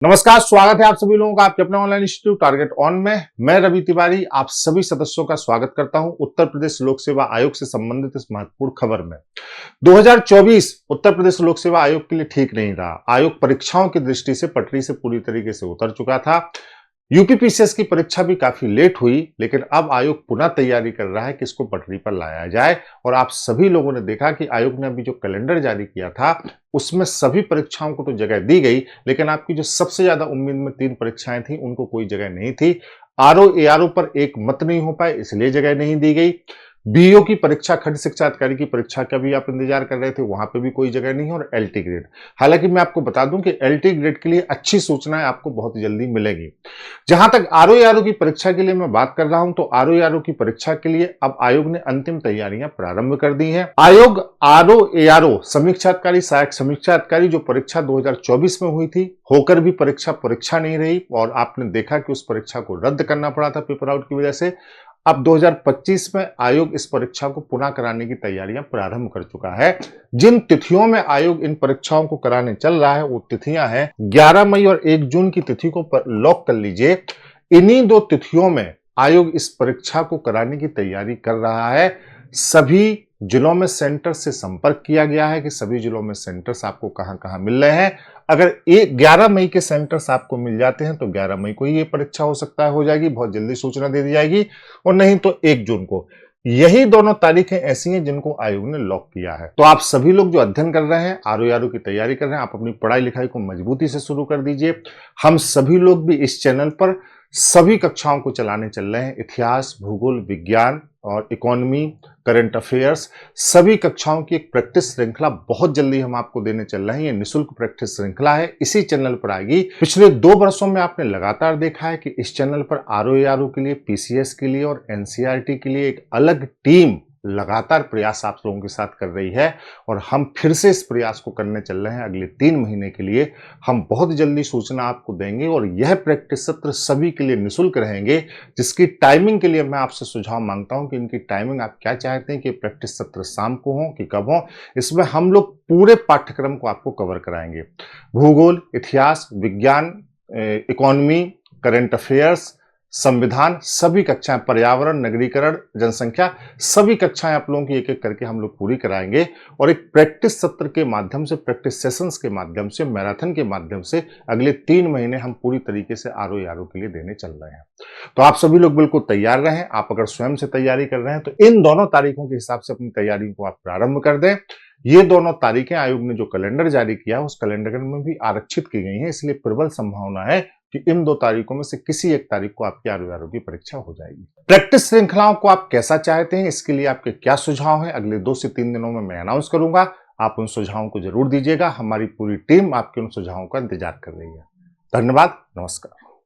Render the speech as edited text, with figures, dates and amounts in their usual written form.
नमस्कार, स्वागत है आप सभी लोगों का आपके अपने ऑनलाइन इंस्टीट्यूट टारगेट ऑन में। मैं रवि तिवारी आप सभी सदस्यों का स्वागत करता हूं उत्तर प्रदेश लोक सेवा आयोग से संबंधित इस महत्वपूर्ण खबर में। 2024 उत्तर प्रदेश लोक सेवा आयोग के लिए ठीक नहीं रहा। आयोग परीक्षाओं की दृष्टि से पटरी से पूरी तरीके से उतर चुका था। यूपीपीसीएस की परीक्षा भी काफी लेट हुई, लेकिन अब आयोग पुनः तैयारी कर रहा है कि इसको पटरी पर लाया जाए। और आप सभी लोगों ने देखा कि आयोग ने अभी जो कैलेंडर जारी किया था उसमें सभी परीक्षाओं को तो जगह दी गई, लेकिन आपकी जो सबसे ज्यादा उम्मीद में 3 परीक्षाएं थी उनको कोई जगह नहीं थी। आरओ एआरओ पर एक मत नहीं हो पाए, इसलिए जगह नहीं दी गई। बीईओ की परीक्षा, खंड शिक्षा अधिकारी की परीक्षा का भी आप इंतजार कर रहे थे, वहां पे भी कोई जगह नहीं। और एलटी ग्रेड, हालांकि मैं आपको बता दूं कि एलटी ग्रेड के लिए अच्छी सूचनाएं आपको बहुत जल्दी मिलेगी। जहां तक आरओ एआरओ की परीक्षा के लिए मैं बात कर रहा हूं, तो आरओ एआरओ की परीक्षा के लिए अब आयोग ने अंतिम तैयारियां प्रारंभ कर दी हैं। आयोग आरओ एआरओ समीक्षा अधिकारी, सहायक समीक्षा अधिकारी जो परीक्षा 2024 में हुई थी, होकर भी परीक्षा नहीं रही और आपने देखा कि उस परीक्षा को रद्द करना पड़ा था पेपर आउट की वजह से। अब 2025 में आयोग इस परीक्षा को पुनः कराने की तैयारियां प्रारंभ कर चुका है। जिन तिथियों में आयोग इन परीक्षाओं को कराने चल रहा है वो तिथियां हैं 11 मई और 1 जून की तिथि को लॉक कर लीजिए। इन्हीं 2 तिथियों में आयोग इस परीक्षा को कराने की तैयारी कर रहा है। सभी जिलों में सेंटर से संपर्क किया गया है कि सभी जिलों में सेंटर्स आपको कहां कहां मिल रहे हैं। अगर 11 मई के सेंटर्स आपको मिल जाते हैं तो 11 मई को ही ये परीक्षा हो सकता है हो जाएगी, बहुत जल्दी सूचना दे दी जाएगी। और नहीं तो 1 जून को। यही दोनों तारीखें ऐसी हैं जिनको आयोग ने लॉक किया है। तो आप सभी लोग जो अध्ययन कर रहे हैं, आरओ एआरओ की तैयारी कर रहे हैं, आप अपनी पढ़ाई लिखाई को मजबूती से शुरू कर दीजिए। हम सभी लोग भी इस चैनल पर सभी कक्षाओं को चलाने चल रहे हैं। इतिहास, भूगोल, विज्ञान और इकोनॉमी, करंट अफेयर्स, सभी कक्षाओं की एक प्रैक्टिस श्रृंखला बहुत जल्दी हम आपको देने चल रहे हैं। ये निःशुल्क प्रैक्टिस श्रृंखला है, इसी चैनल पर आएगी। पिछले 2 वर्षों में आपने लगातार देखा है कि इस चैनल पर आरओ एआरओ के लिए, पीसीएस के लिए और एनसीईआरटी के लिए एक अलग टीम लगातार प्रयास आप लोगों के साथ कर रही है। और हम फिर से इस प्रयास को करने चल रहे हैं अगले 3 महीने के लिए। हम बहुत जल्दी सूचना आपको देंगे और यह प्रैक्टिस सत्र सभी के लिए निःशुल्क रहेंगे, जिसकी टाइमिंग के लिए मैं आपसे सुझाव मांगता हूं कि इनकी टाइमिंग आप क्या चाहते हैं कि प्रैक्टिस सत्र शाम को हो कि कब हो। इसमें हम लोग पूरे पाठ्यक्रम को आपको कवर कराएंगे। भूगोल, इतिहास, विज्ञान, इकोनॉमी, करंट अफेयर्स, संविधान, सभी कक्षाएं, पर्यावरण, नगरीकरण, जनसंख्या, सभी कक्षाएं आप लोगों की एक एक करके हम लोग पूरी कराएंगे। और एक प्रैक्टिस सत्र के माध्यम से, प्रैक्टिस सेशंस के माध्यम से, मैराथन के माध्यम से अगले 3 महीने हम पूरी तरीके से आरओ एआरओ के लिए देने चल रहे हैं। तो आप सभी लोग बिल्कुल तैयार रहें। आप अगर स्वयं से तैयारी कर रहे हैं तो इन दोनों तारीखों के हिसाब से अपनी तैयारी को आप प्रारंभ कर दें। ये दोनों तारीखें आयोग ने जो कैलेंडर जारी किया उस कैलेंडर में भी आरक्षित की गई हैं, इसलिए प्रबल संभावना है कि इन 2 तारीखों में से किसी एक तारीख को आपकी आरओ एआरओ की परीक्षा हो जाएगी। प्रैक्टिस श्रृंखलाओं को आप कैसा चाहते हैं, इसके लिए आपके क्या सुझाव हैं, अगले 2 से 3 दिनों में मैं अनाउंस करूंगा। आप उन सुझावों को जरूर दीजिएगा। हमारी पूरी टीम आपके उन सुझावों का इंतजार कर रही है। धन्यवाद, नमस्कार।